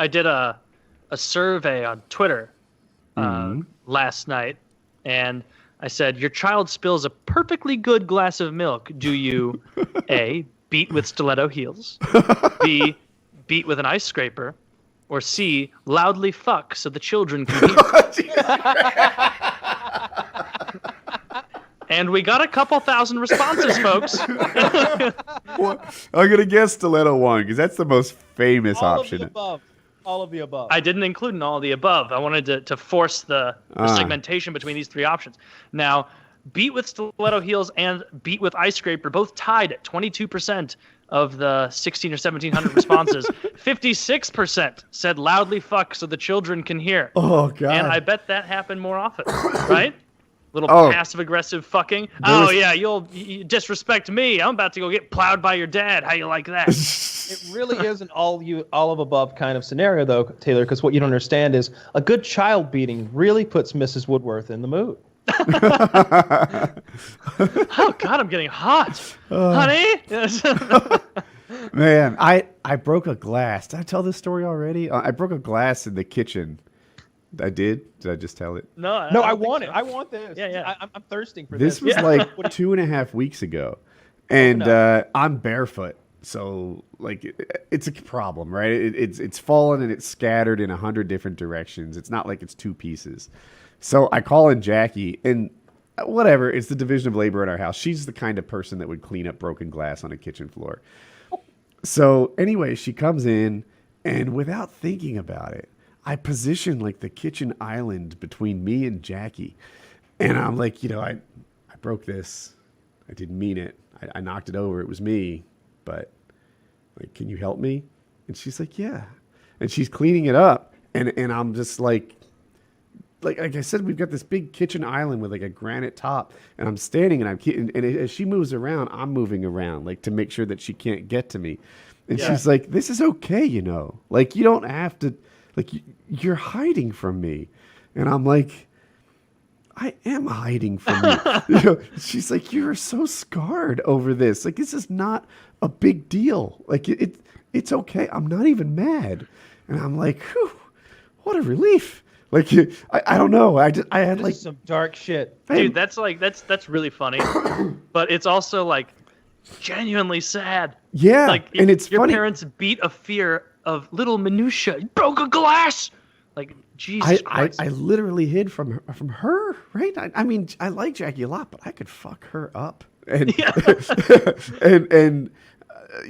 I did a survey on Twitter last night, and I said, your child spills a perfectly good glass of milk. Do you A, beat with stiletto heels, B, beat with an ice scraper, or C, loudly fuck so the children can hear? And we got a couple thousand responses, folks. Well, I'm going to guess stiletto one because that's the most famous option. All of the above. I didn't include in all of the above. I wanted to force the segmentation between these three options. Now, beat with stiletto heels and beat with ice scraper both tied at 22% of the 16 or 1,700 responses. 56% said loudly fuck so the children can hear. Oh, God. And I bet that happened more often, right? Little passive-aggressive fucking. You disrespect me. I'm about to go get plowed by your dad. How you like that? It really is an all of above kind of scenario, though, Taylor, because what you don't understand is a good child beating really puts Mrs. Woodworth in the mood. Oh, God, I'm getting hot. Honey? Man, I broke a glass. Did I tell this story already? I broke a glass in the kitchen. I did? Did I just tell it? No, I want it. I want this. Yeah. I'm thirsting for this. This was like 2.5 weeks ago. And I'm barefoot. So, like, it's a problem, right? It's fallen and it's scattered in 100 different directions. It's not like it's two pieces. So I call in Jackie, and whatever, it's the division of labor in our house. She's the kind of person that would clean up broken glass on a kitchen floor. So anyway, she comes in, and without thinking about it, I position like the kitchen island between me and Jackie. And I'm like, I broke this. I didn't mean it. I knocked it over. It was me. But, like, can you help me? And she's like, yeah. And she's cleaning it up. And I'm just like I said, we've got this big kitchen island with like a granite top. And I'm standing and as she moves around, I'm moving around, like, to make sure that she can't get to me. And she's like, this is okay, Like, you don't have to. Like, you're hiding from me. And I'm like, I am hiding from you. She's like, you're so scarred over this. Like, this is not a big deal. Like, it's okay. I'm not even mad. And I'm like, whew, what a relief. Like, I don't know. I had like some dark shit. Dude, that's really funny. But it's also like genuinely sad. Yeah. Like, and it's your funny. parents beat a fear of little minutia. You broke a glass. Like, Jesus Christ. I literally hid from her, right? I mean, I like Jackie a lot, but I could fuck her up. And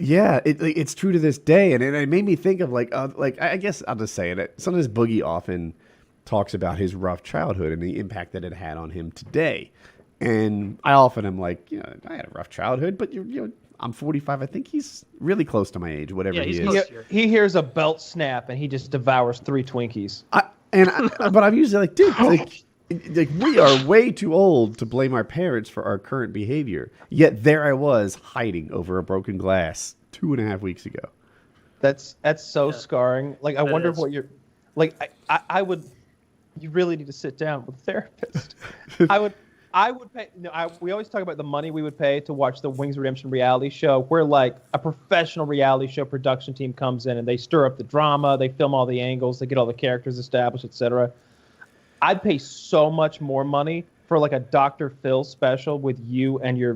it's true to this day. And it made me think of like I guess I'll just say it. Sometimes Boogie often talks about his rough childhood and the impact that it had on him today. And I often am like, I had a rough childhood, but I'm 45. I think he's really close to my age, whatever he is. He hears a belt snap and he just devours 3 Twinkies. But I'm usually like, dude, like we are way too old to blame our parents for our current behavior. Yet there I was hiding over a broken glass 2.5 weeks ago. That's so scarring. Like, I wonder what you're like. I would. You really need to sit down with a therapist. I would pay. We always talk about the money we would pay to watch the Wings Redemption reality show, where like a professional reality show production team comes in and they stir up the drama, they film all the angles, they get all the characters established, etc. I'd pay so much more money for like a Dr. Phil special with you and your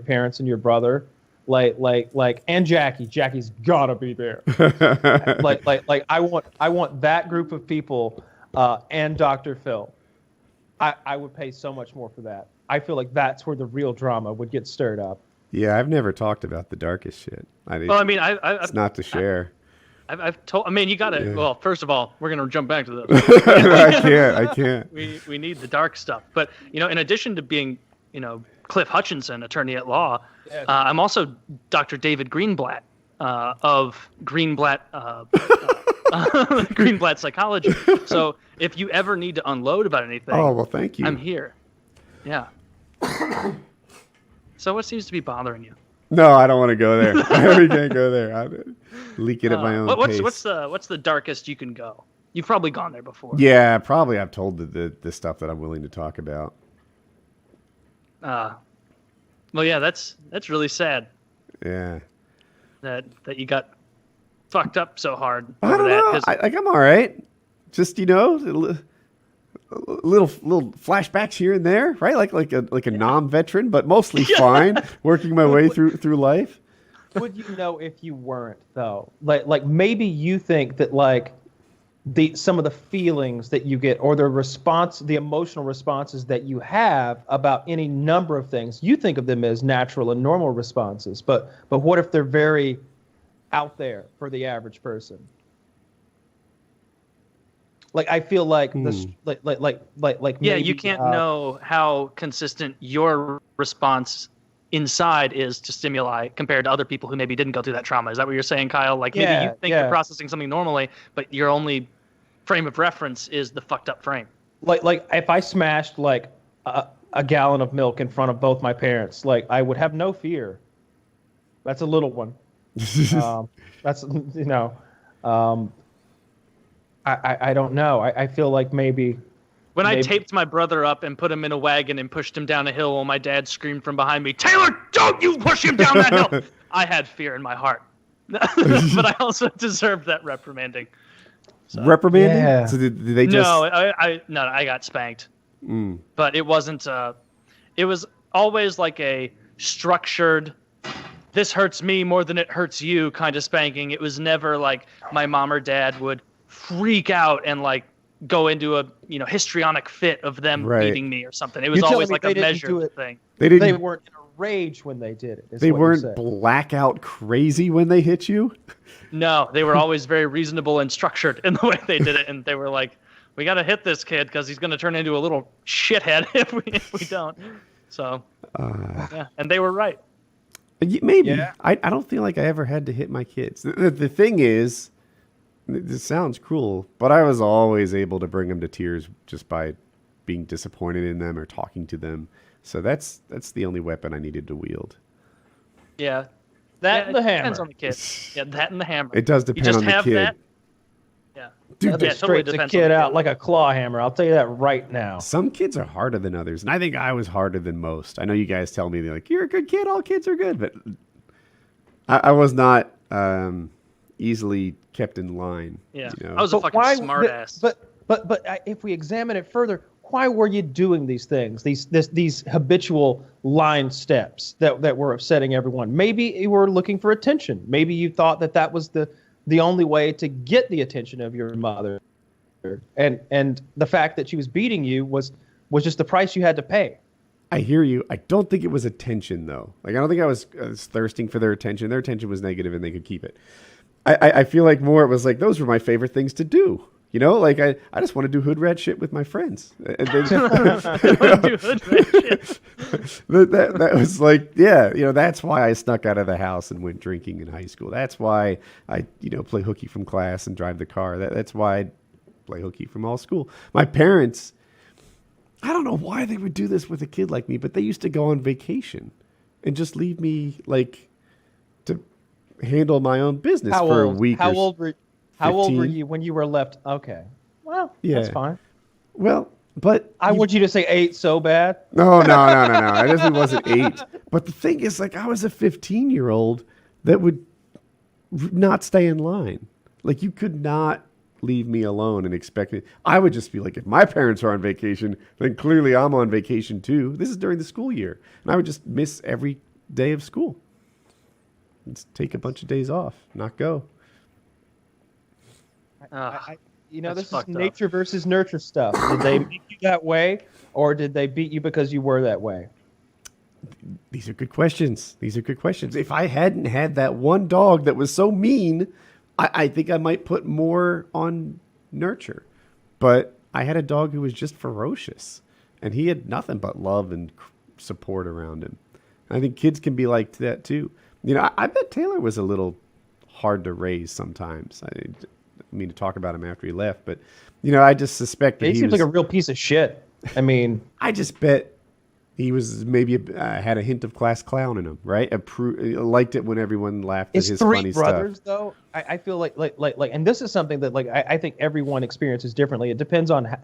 parents and your brother, and Jackie. Jackie's gotta be there. like I want that group of people and Dr. Phil. I would pay so much more for that. I feel like that's where the real drama would get stirred up. Yeah, I've never talked about the darkest shit. It's not to share. I've told. I mean, you gotta. Yeah. Well, first of all, we're gonna jump back to this. I can't. We need the dark stuff. But in addition to being Cliff Hutchinson, attorney at law, I'm also Dr. David Greenblatt of Greenblatt. Greenblatt Psychology. So if you ever need to unload about anything, thank you. I'm here. Yeah. So what seems to be bothering you? No, I don't want to go there. We can't go there. I leak it at my own pace. What's the darkest you can go? You've probably gone there before. Yeah, probably. I've told the stuff that I'm willing to talk about. Well, yeah, that's really sad. Yeah. That you got fucked up so hard I over don't know. that. I'm all right. Just little flashbacks here and there, right? Like a non-veteran, but mostly fine. Working my way through life. Would you know if you weren't though? Like maybe you think that like some of the feelings that you get or the emotional responses that you have about any number of things, you think of them as natural and normal responses. But what if they're very out there for the average person? Like I feel like this, like yeah, maybe, you can't know how consistent your response inside is to stimuli compared to other people who maybe didn't go through that trauma. Is that what you're saying, Kyle? Like maybe you think you're processing something normally, but your only frame of reference is the fucked up frame. Like if I smashed like a gallon of milk in front of both my parents, like I would have no fear. That's a little one. That's I don't know. I feel like maybe I taped my brother up and put him in a wagon and pushed him down a hill while my dad screamed from behind me, "Taylor, don't you push him down that hill!" I had fear in my heart, but I also deserved that reprimanding. So. Reprimanding? Yeah. So did they just? No, I got spanked. But it wasn't. It was always like a structured, "this hurts me more than it hurts you" kind of spanking. It was never like my mom or dad would freak out and like go into a histrionic fit of them beating me or something. It was always like a measured thing. They weren't in a rage when they did it. They weren't blackout crazy when they hit you. No, they were always very reasonable and structured in the way they did it, and they were like, "We got to hit this kid because he's going to turn into a little shithead if we don't." So, yeah, and they were right. Maybe. Yeah. I don't feel like I ever had to hit my kids. The thing is, this sounds cruel, but I was always able to bring them to tears just by being disappointed in them or talking to them. So that's the only weapon I needed to wield. Yeah. And the hammer. Depends on the kid. Yeah, that and the hammer. It does depend on the kid. That. Yeah. Dude, that totally depends. The kid out like a claw hammer. I'll tell you that right now. Some kids are harder than others, and I think I was harder than most. I know you guys tell me, they're like, "You're a good kid. All kids are good," but I was not easily kept in line. Yeah, I was a fucking smartass. But if we examine it further, why were you doing these things? These habitual line steps that were upsetting everyone. Maybe you were looking for attention. Maybe you thought that was the only way to get the attention of your mother, and the fact that she was beating you was just the price you had to pay. I hear you. I don't think it was attention though. Like I don't think I was thirsting for their attention. Their attention was negative, and they could keep it. I feel like more it was like those were my favorite things to do. Like I just want to do hood rat shit with my friends. And then, do hood rat shit. that was like, that's why I snuck out of the house and went drinking in high school. That's why I, play hooky from class and drive the car. That's why I play hooky from all school. My parents, I don't know why they would do this with a kid like me, but they used to go on vacation and just leave me to handle my own business for a week. How old were you when you were left? Okay. Well, that's fine. Well, but I want you to say 8 so bad. No. I definitely wasn't 8. But the thing is, I was a 15-year-old that would not stay in line. Like, you could not leave me alone and expect it. I would just be like, if my parents are on vacation, then clearly I'm on vacation too. This is during the school year. And I would just miss every day of school. Just take a bunch of days off, not go. This is nature versus nurture stuff. Did they make you that way, or did they beat you because you were that way? These are good questions. If I hadn't had that one dog that was so mean, I think I might put more on nurture. But I had a dog who was just ferocious, and he had nothing but love and support around him. And I think kids can be like that too. I bet Taylor was a little hard to raise sometimes. I mean to talk about him after he left, but I just suspect that he seems like a real piece of shit. I mean, I just bet he was maybe had a hint of class clown in him, right? Liked it when everyone laughed at his funny stuff. 3 brothers, though. I feel like, and this is something that I think everyone experiences differently. It depends on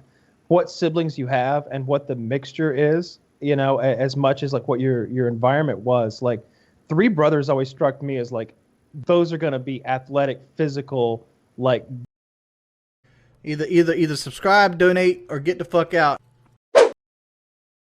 what siblings you have and what the mixture is. As much as what your environment was. 3 brothers always struck me as those are going to be athletic, physical, like either subscribe, donate, or get the fuck out.